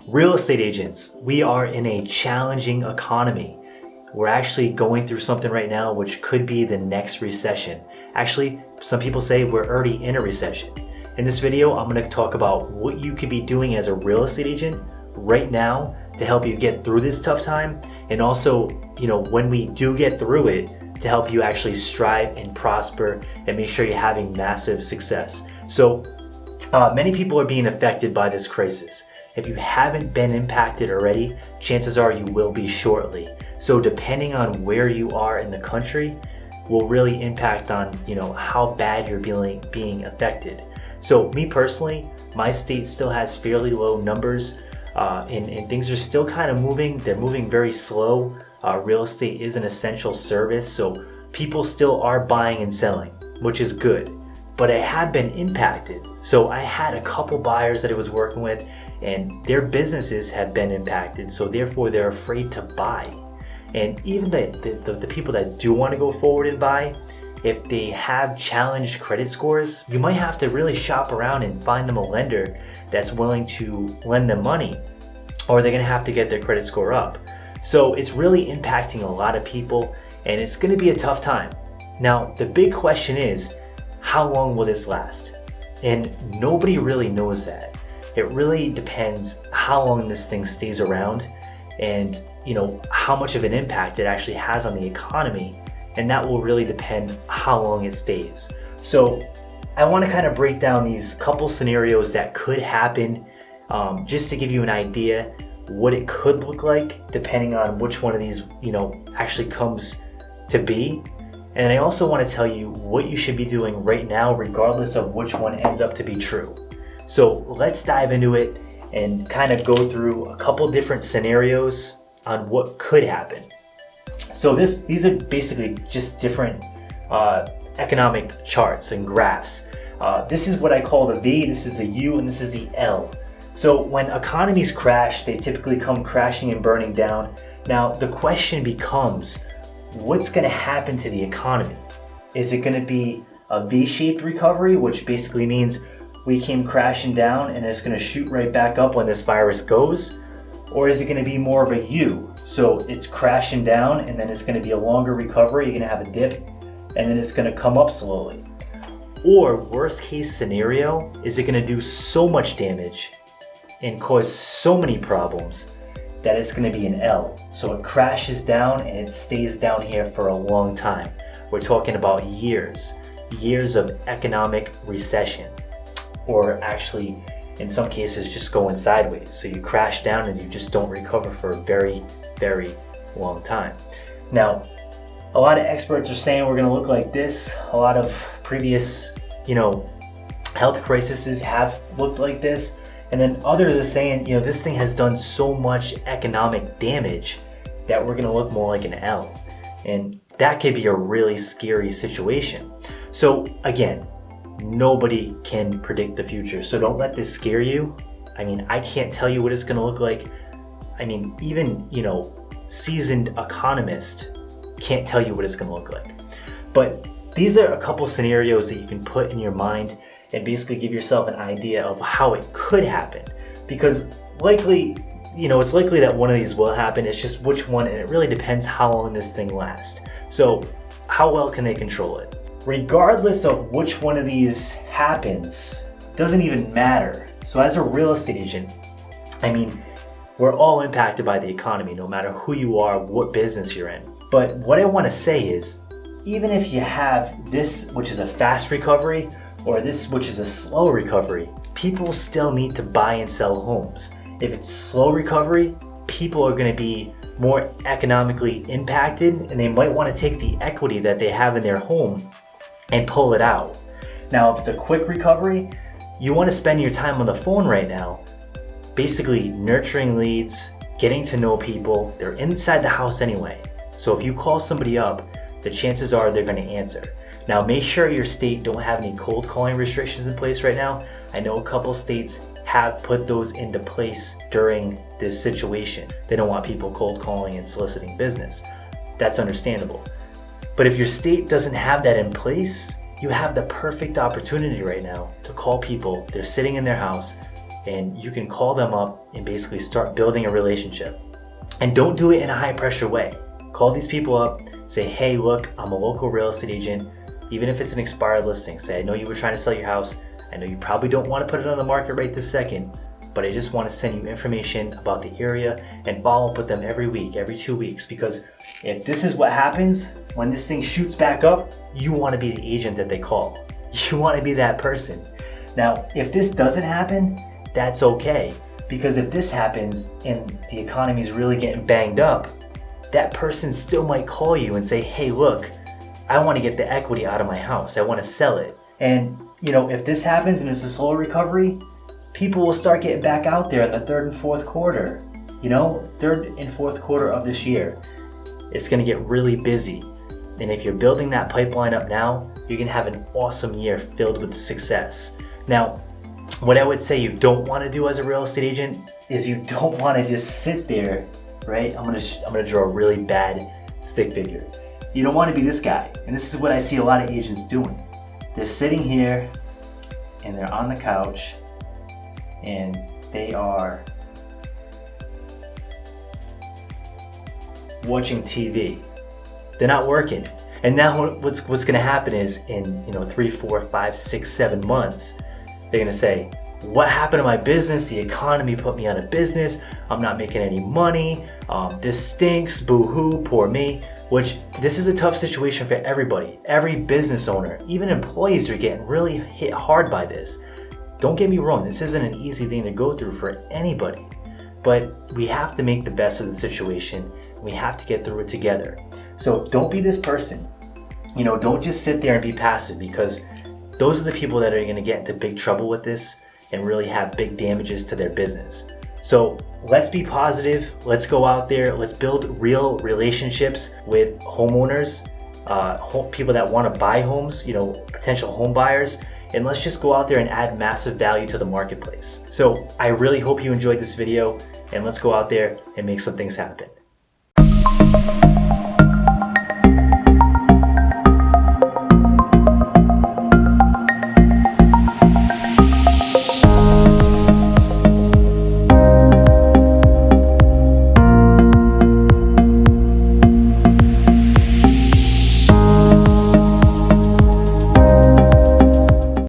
Real estate agents, we are in a challenging economy. We're actually going through something right now which could be the next recession. Actually, some people say we're already in a recession. In this video, I'm going to talk about what you could be doing as a real estate agent right now to help you get through this tough time, and also, when we do get through it, to help you actually strive and prosper and make sure you're having massive success. So many people are being affected by this crisis. If you haven't been impacted already, chances are you will be shortly. So depending on where you are in the country will really impact on how bad you're being affected. So me personally, my state still has fairly low numbers and things are still kind of moving. They're moving very slow. Real estate is an essential service, so people still are buying and selling, which is good. But I have been impacted. So I had a couple buyers that I was working with and their businesses have been impacted, so therefore they're afraid to buy. And even the people that do want to go forward and buy, if they have challenged credit scores, you might have to really shop around and find them a lender that's willing to lend them money, or they're going to have to get their credit score up. So it's really impacting a lot of people and it's going to be a tough time. Now, the big question is, how long will this last? And nobody really knows that. It really depends how long this thing stays around and how much of an impact it actually has on the economy, and that will really depend how long it stays. So I want to kind of break down these couple scenarios that could happen, just to give you an idea what it could look like depending on which one of these actually comes to be. And I also want to tell you what you should be doing right now regardless of which one ends up to be true. So let's dive into it and kind of go through a couple different scenarios on what could happen. So these are basically just different economic charts and graphs. This is what I call the V, this is the U, and this is the L. So when economies crash, they typically come crashing and burning down. Now the question becomes, what's going to happen to the economy? Is it going to be a V-shaped recovery, which basically means we came crashing down and it's going to shoot right back up when this virus goes? Or is it going to be more of a U? So it's crashing down and then it's going to be a longer recovery, you're going to have a dip, and then it's going to come up slowly. Or worst case scenario, is it going to do so much damage and cause so many problems that it's going to be an L. So it crashes down and it stays down here for a long time. We're talking about years of economic recession, or actually in some cases just going sideways. So you crash down and you just don't recover for a very, very long time. Now, a lot of experts are saying we're going to look like this. A lot of previous, health crises have looked like this. And then others are saying, this thing has done so much economic damage that we're going to look more like an L. And that could be a really scary situation. So again, nobody can predict the future. So don't let this scare you. I can't tell you what it's going to look like. Even, seasoned economists can't tell you what it's going to look like. But these are a couple scenarios that you can put in your mind and basically give yourself an idea of how it could happen. Because likely, it's likely that one of these will happen. It's just which one, and it really depends how long this thing lasts. So how well can they control it? Regardless of which one of these happens, doesn't even matter. So as a real estate agent, we're all impacted by the economy, no matter who you are, what business you're in. But what I want to say is, even if you have this, which is a fast recovery, or this, which is a slow recovery, people still need to buy and sell homes. If it's slow recovery, people are going to be more economically impacted, and they might want to take the equity that they have in their home and pull it out. Now, if it's a quick recovery, you want to spend your time on the phone right now, basically nurturing leads, getting to know people. They're inside the house anyway. So if you call somebody up, the chances are they're going to answer. Now, make sure your state don't have any cold calling restrictions in place right now. I know a couple states have put those into place during this situation. They don't want people cold calling and soliciting business. That's understandable. But if your state doesn't have that in place, you have the perfect opportunity right now to call people. They're sitting in their house, and you can call them up and basically start building a relationship. And don't do it in a high pressure way. Call these people up, say, hey, look, I'm a local real estate agent. Even if it's an expired listing, say, I know you were trying to sell your house. I know you probably don't want to put it on the market right this second, but I just want to send you information about the area and follow up with them every week, every 2 weeks, because if this is what happens, when this thing shoots back up, you want to be the agent that they call. You want to be that person. Now, if this doesn't happen, that's okay, because if this happens and the economy is really getting banged up, that person still might call you and say, hey, look, I want to get the equity out of my house. I want to sell it. And if this happens and it's a slow recovery, people will start getting back out there in the third and fourth quarter. Third and fourth quarter of this year, it's going to get really busy. And if you're building that pipeline up now, you're going to have an awesome year filled with success. Now, what I would say you don't want to do as a real estate agent is you don't want to just sit there, right? I'm going to draw a really bad stick figure. You don't want to be this guy. And this is what I see a lot of agents doing. They're sitting here and they're on the couch and they are watching TV. They're not working. And now what's going to happen is in 3, 4, 5, 6, 7 months, they're going to say, what happened to my business? The economy put me out of business. I'm not making any money. This stinks. Boo-hoo, poor me. Which, this is a tough situation for everybody. Every business owner, even employees, are getting really hit hard by this. Don't get me wrong, this isn't an easy thing to go through for anybody. But we have to make the best of the situation. We have to get through it together. So don't be this person. Don't just sit there and be passive, because those are the people that are going to get into big trouble with this and really have big damages to their business. So let's be positive. Let's go out there. Let's build real relationships with homeowners, people that want to buy homes, potential home buyers. And let's just go out there and add massive value to the marketplace. So I really hope you enjoyed this video, and let's go out there and make some things happen.